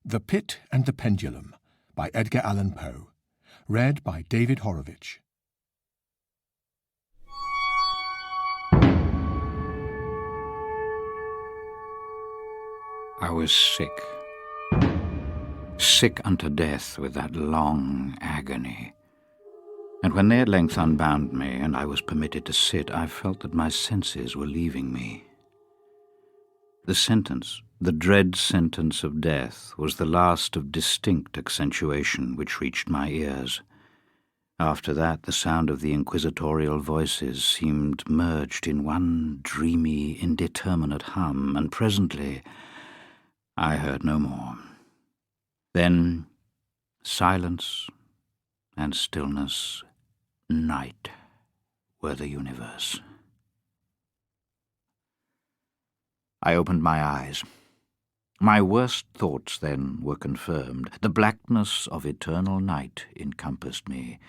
The Pit and the Pendulum by Edgar Allan Poe. Read by David Horowitz. I was sick unto death with that long agony. And when they at length unbound me, and I was permitted to sit, I felt that my senses were leaving me. The sentence, the dread sentence of death, was the last of distinct accentuation which reached my ears. After that, the sound of the inquisitorial voices seemed merged in one dreamy, indeterminate hum, and presently I heard no more. Then silence and stillness, night, were the universe. I opened my eyes. My worst thoughts then were confirmed. The blackness of eternal night encompassed me.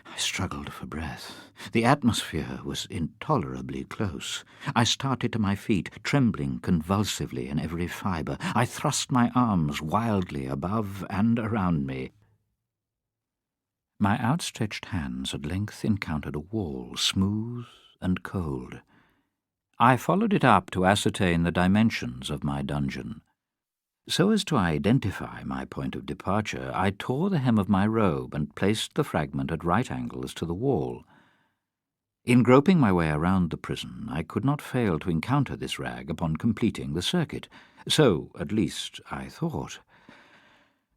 I struggled for breath. The atmosphere was intolerably close. I started to my feet, trembling convulsively in every fibre. I thrust my arms wildly above and around me. My outstretched hands at length encountered a wall, smooth and cold. I followed it up to ascertain the dimensions of my dungeon. So as to identify my point of departure, I tore the hem of my robe and placed the fragment at right angles to the wall. In groping my way around the prison, I could not fail to encounter this rag upon completing the circuit. So, at least, I thought.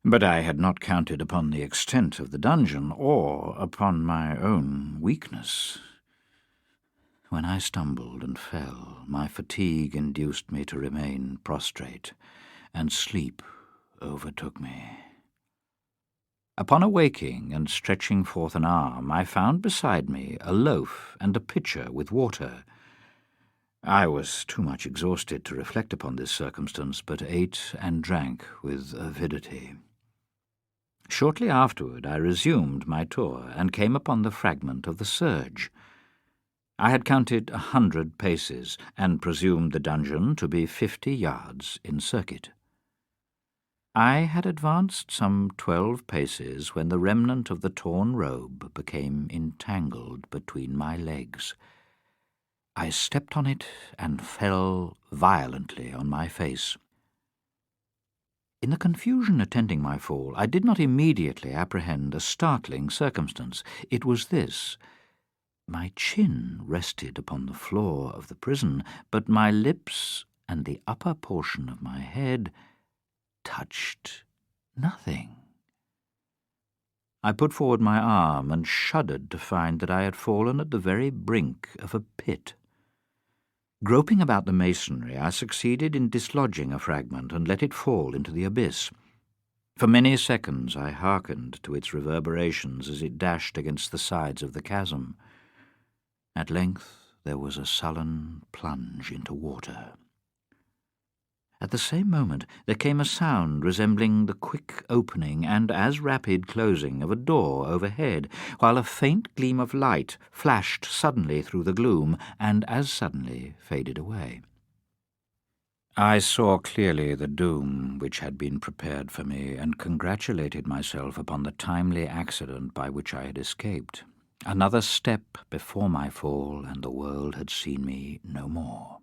But I had not counted upon the extent of the dungeon, or upon my own weakness. When I stumbled and fell, my fatigue induced me to remain prostrate, and sleep overtook me. Upon awaking and stretching forth an arm, I found beside me a loaf and a pitcher with water. I was too much exhausted to reflect upon this circumstance, but ate and drank with avidity. Shortly afterward I resumed my tour, and came upon the fragment of the surge. I had counted 100 paces, and presumed the dungeon to be 50 yards in circuit. I had advanced some 12 paces when the remnant of the torn robe became entangled between my legs. I stepped on it and fell violently on my face. In the confusion attending my fall, I did not immediately apprehend a startling circumstance. It was this. My chin rested upon the floor of the prison, but my lips and the upper portion of my head touched nothing. I put forward my arm and shuddered to find that I had fallen at the very brink of a pit. Groping about the masonry, I succeeded in dislodging a fragment and let it fall into the abyss. For many seconds I hearkened to its reverberations as it dashed against the sides of the chasm. At length there was a sullen plunge into water. At the same moment there came a sound resembling the quick opening and as rapid closing of a door overhead, while a faint gleam of light flashed suddenly through the gloom and as suddenly faded away. I saw clearly the doom which had been prepared for me, and congratulated myself upon the timely accident by which I had escaped. Another step before my fall, and the world had seen me no more.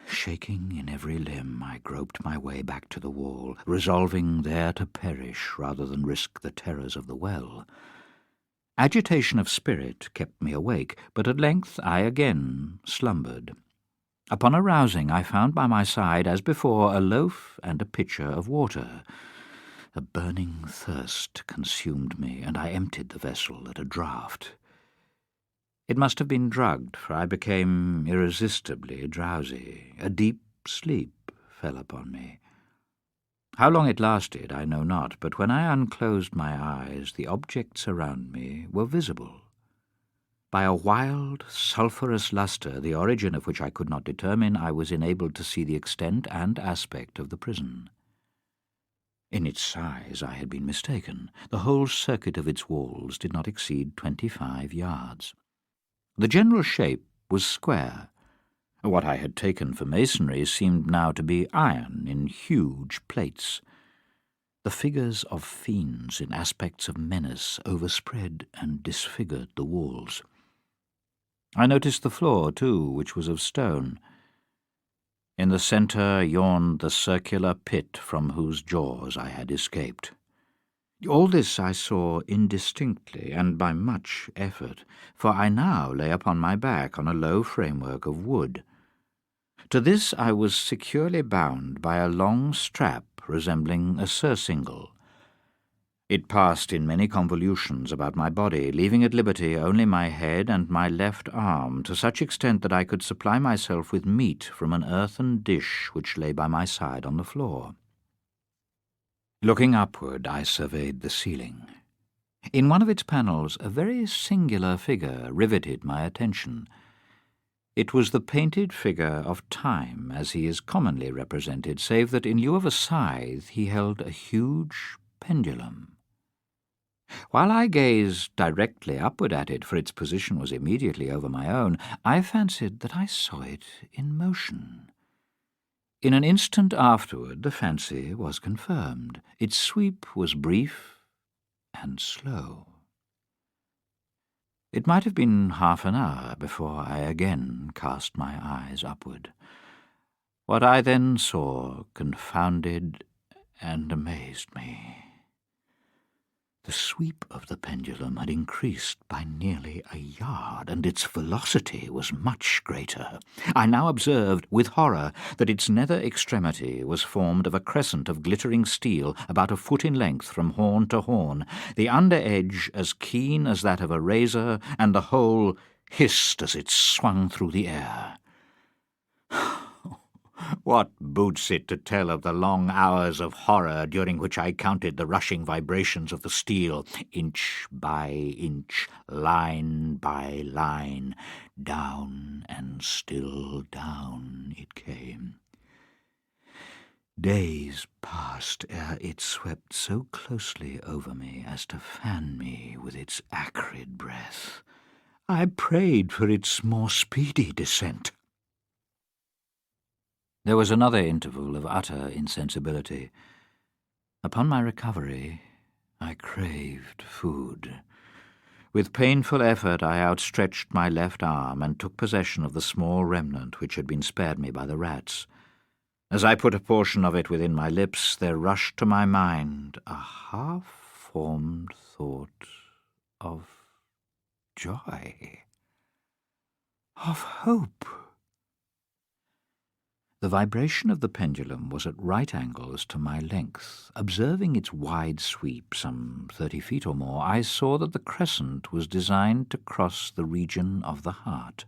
Shaking in every limb, I groped my way back to the wall, resolving there to perish rather than risk the terrors of the well. Agitation of spirit kept me awake, but at length I again slumbered. Upon arousing, I found by my side, as before, a loaf and a pitcher of water. A burning thirst consumed me, and I emptied the vessel at a draught. It must have been drugged, for I became irresistibly drowsy. A deep sleep fell upon me. How long it lasted I know not, but when I unclosed my eyes, the objects around me were visible. By a wild, sulphurous lustre, the origin of which I could not determine, I was enabled to see the extent and aspect of the prison. In its size I had been mistaken. The whole circuit of its walls did not exceed 25 yards. The general shape was square. What I had taken for masonry seemed now to be iron in huge plates. The figures of fiends in aspects of menace overspread and disfigured the walls. I noticed the floor, too, which was of stone. In the centre yawned the circular pit from whose jaws I had escaped. All this I saw indistinctly and by much effort, for I now lay upon my back on a low framework of wood. To this I was securely bound by a long strap resembling a surcingle. It passed in many convolutions about my body, leaving at liberty only my head and my left arm, to such extent that I could supply myself with meat from an earthen dish which lay by my side on the floor. Looking upward, I surveyed the ceiling. In one of its panels, a very singular figure riveted my attention. It was the painted figure of Time, as he is commonly represented, save that in lieu of a scythe he held a huge pendulum. While I gazed directly upward at it, for its position was immediately over my own, I fancied that I saw it in motion. In an instant afterward the fancy was confirmed. Its sweep was brief and slow. It might have been half an hour before I again cast my eyes upward. What I then saw confounded and amazed me. The sweep of the pendulum had increased by nearly a yard, and its velocity was much greater. I now observed with horror that its nether extremity was formed of a crescent of glittering steel about a foot in length from horn to horn, the under edge as keen as that of a razor, and the whole hissed as it swung through the air. What boots it to tell of the long hours of horror during which I counted the rushing vibrations of the steel, inch by inch, line by line, down and still down it came. Days passed ere it swept so closely over me as to fan me with its acrid breath. I prayed for its more speedy descent. There was another interval of utter insensibility. Upon my recovery, I craved food. With painful effort I outstretched my left arm and took possession of the small remnant which had been spared me by the rats. As I put a portion of it within my lips, there rushed to my mind a half-formed thought of joy, of hope. The vibration of the pendulum was at right angles to my length. Observing its wide sweep, some 30 feet or more, I saw that the crescent was designed to cross the region of the heart.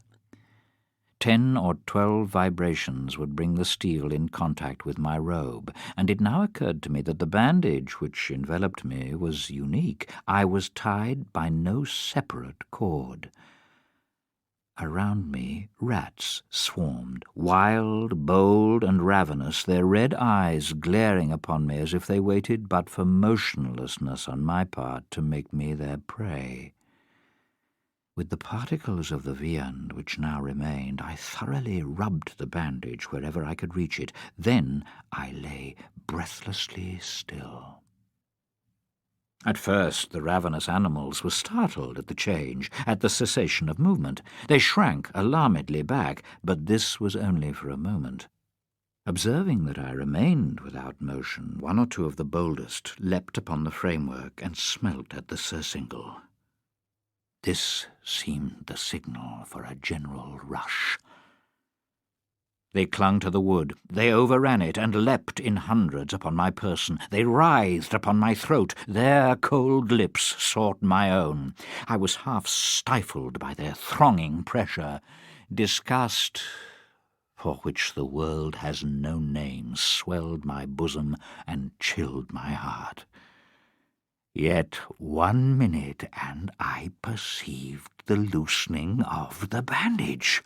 10 or 12 vibrations would bring the steel in contact with my robe, and it now occurred to me that the bandage which enveloped me was unique. I was tied by no separate cord. Around me rats swarmed, wild, bold, and ravenous, their red eyes glaring upon me as if they waited but for motionlessness on my part to make me their prey. With the particles of the viand which now remained, I thoroughly rubbed the bandage wherever I could reach it. Then I lay breathlessly still. At first the ravenous animals were startled at the change, at the cessation of movement. They shrank alarmedly back, but this was only for a moment. Observing that I remained without motion, one or two of the boldest leapt upon the framework and smelt at the surcingle. This seemed the signal for a general rush. They clung to the wood, they overran it, and leapt in hundreds upon my person. They writhed upon my throat, their cold lips sought my own. I was half stifled by their thronging pressure. Disgust, for which the world has no name, swelled my bosom and chilled my heart. Yet 1 minute, and I perceived the loosening of the bandage.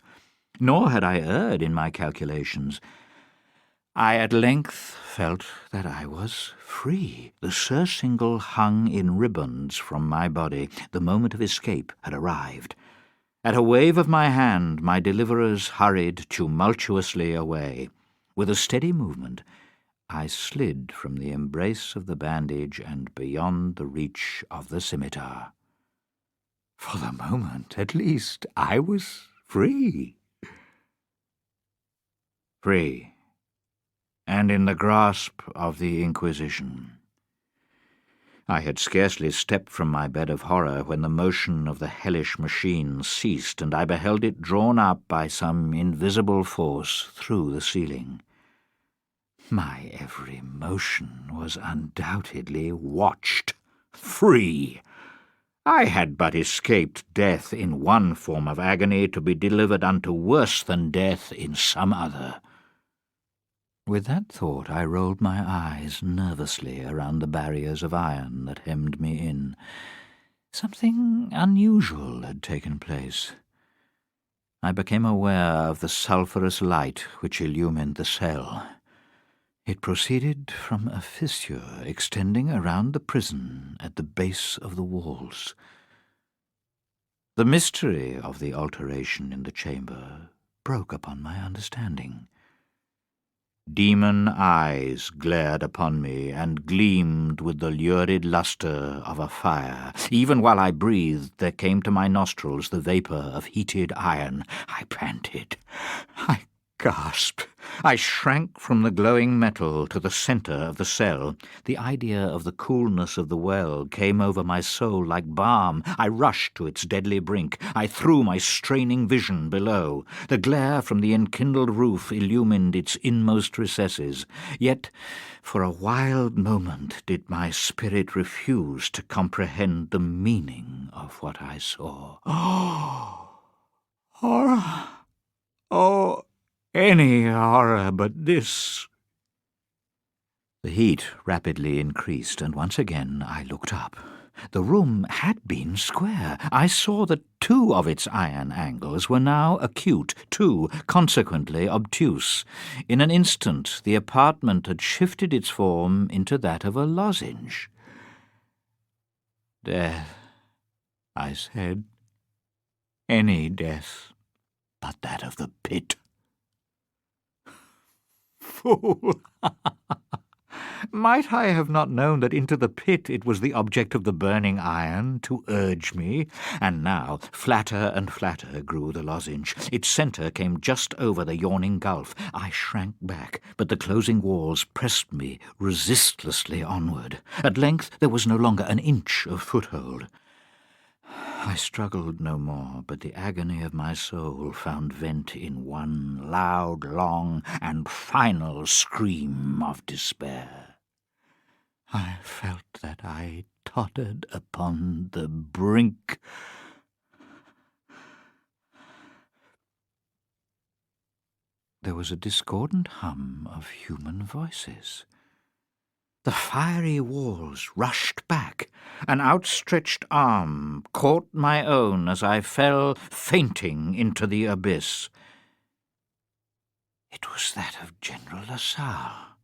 Nor had I erred in my calculations. I at length felt that I was free. The surcingle hung in ribbons from my body. The moment of escape had arrived. At a wave of my hand, my deliverers hurried tumultuously away. With a steady movement, I slid from the embrace of the bandage and beyond the reach of the scimitar. For the moment, at least, I was free. Free, and in the grasp of the Inquisition. I had scarcely stepped from my bed of horror when the motion of the hellish machine ceased, and I beheld it drawn up by some invisible force through the ceiling. My every motion was undoubtedly watched. Free! I had but escaped death in one form of agony to be delivered unto worse than death in some other. With that thought I rolled my eyes nervously around the barriers of iron that hemmed me in. Something unusual had taken place. I became aware of the sulphurous light which illumined the cell. It proceeded from a fissure extending around the prison at the base of the walls. The mystery of the alteration in the chamber broke upon my understanding. Demon eyes glared upon me and gleamed with the lurid lustre of a fire. Even while I breathed, there came to my nostrils the vapour of heated iron. I panted. I gasped. I shrank from the glowing metal to the centre of the cell. The idea of the coolness of the well came over my soul like balm. I rushed to its deadly brink. I threw my straining vision below. The glare from the enkindled roof illumined its inmost recesses. Yet, for a wild moment did my spirit refuse to comprehend the meaning of what I saw. Oh! Horror! Oh! Any horror but this. The heat rapidly increased, and once again I looked up. The room had been square. I saw that 2 of its iron angles were now acute, 2 consequently obtuse. In an instant the apartment had shifted its form into that of a lozenge. Death, I said. Any death but that of the pit. Fool! Might I have not known that into the pit it was the object of the burning iron to urge me? And now, flatter and flatter grew the lozenge. Its centre came just over the yawning gulf. I shrank back, but the closing walls pressed me resistlessly onward. At length there was no longer an inch of foothold. I struggled no more, but the agony of my soul found vent in one loud, long, and final scream of despair. I felt that I tottered upon the brink. There was a discordant hum of human voices. The fiery walls rushed back. An outstretched arm caught my own as I fell fainting into the abyss. It was that of General Lasalle.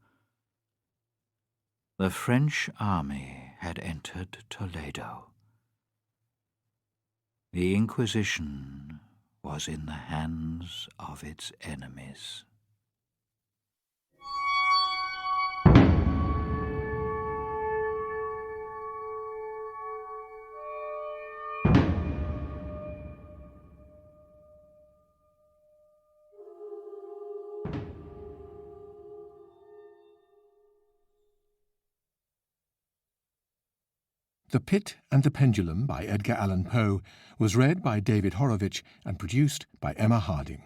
The French army had entered Toledo. The Inquisition was in the hands of its enemies. The Pit and the Pendulum by Edgar Allan Poe was read by David Horowitz and produced by Emma Harding.